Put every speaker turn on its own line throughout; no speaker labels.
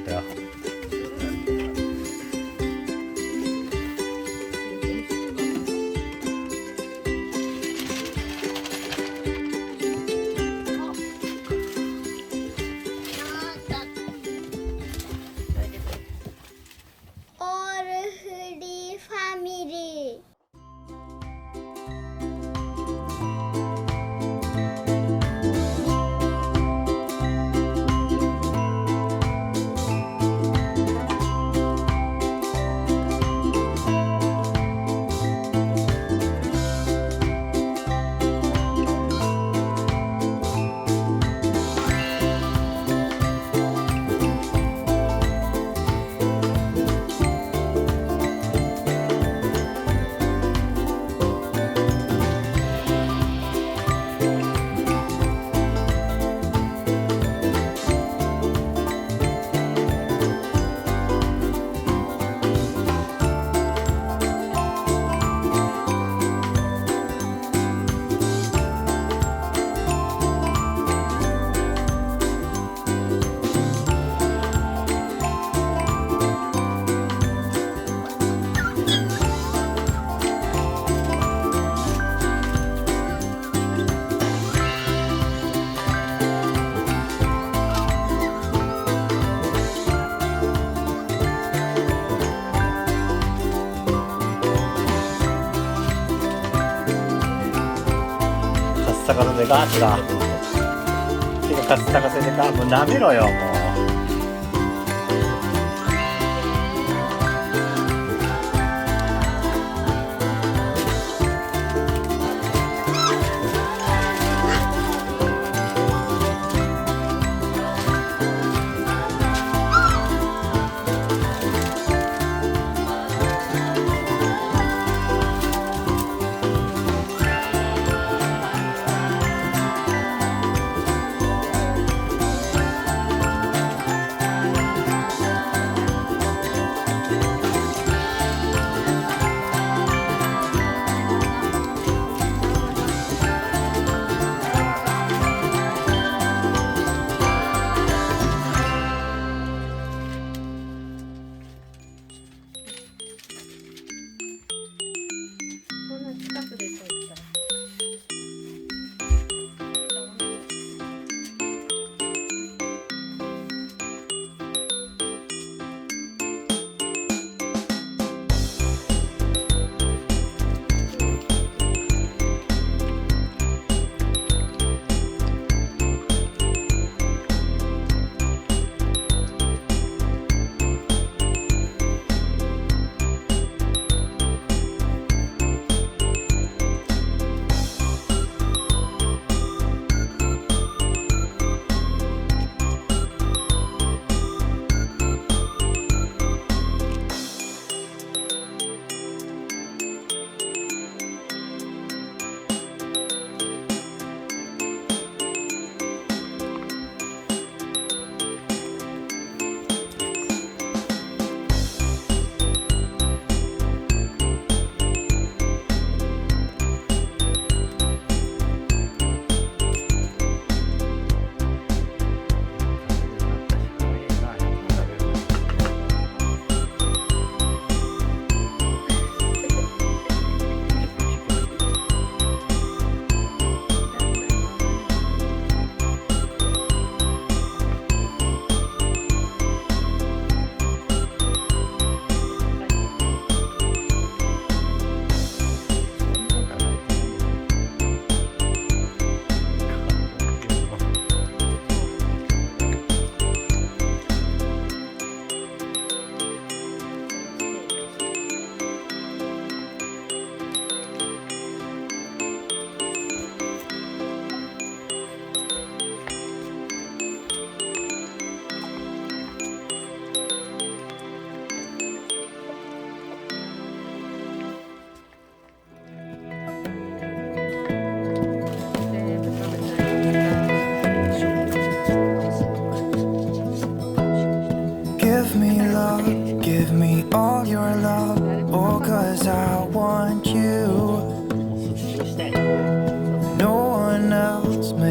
ったよ。
オールフリーファミリー。
カッサカサでか手がカッサカサでか、もう舐めろよもう。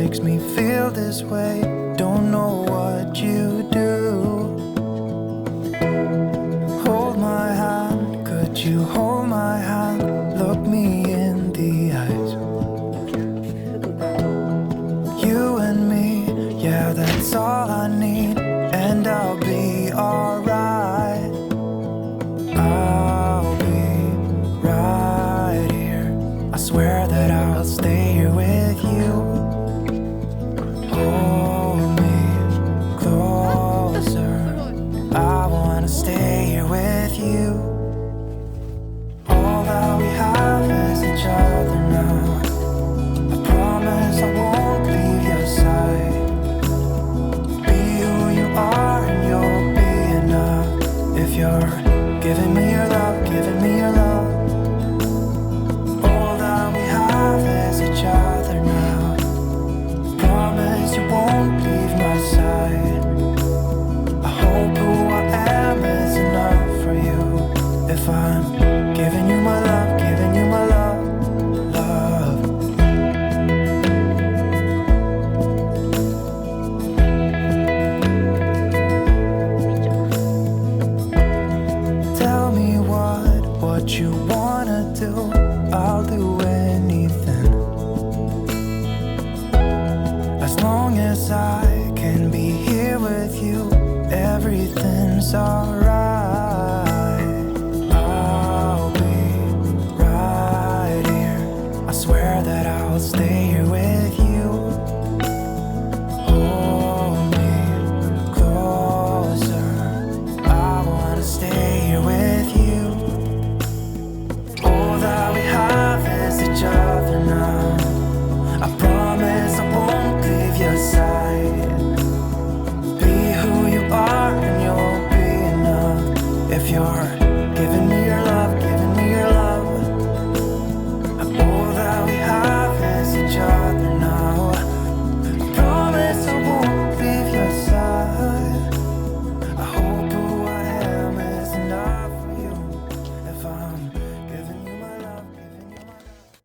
makes me feel this way. Don't know what you do. giving me your love, giving me your love. All that we have is each other now. Promise you won't leave my side. I hope who I am is enough for you. If I'm giving you my love, giving you my love, love. Tell me what you wanna do. I'll do anything, as long as I can be here with you. Everything's alright. I'll be right here. I swear that I'll stay here with you. Hold me closer. I wanna stay here with you. All that we have is each other now. I promise I won't leave your side. Be who you are and you'll be enough. If you're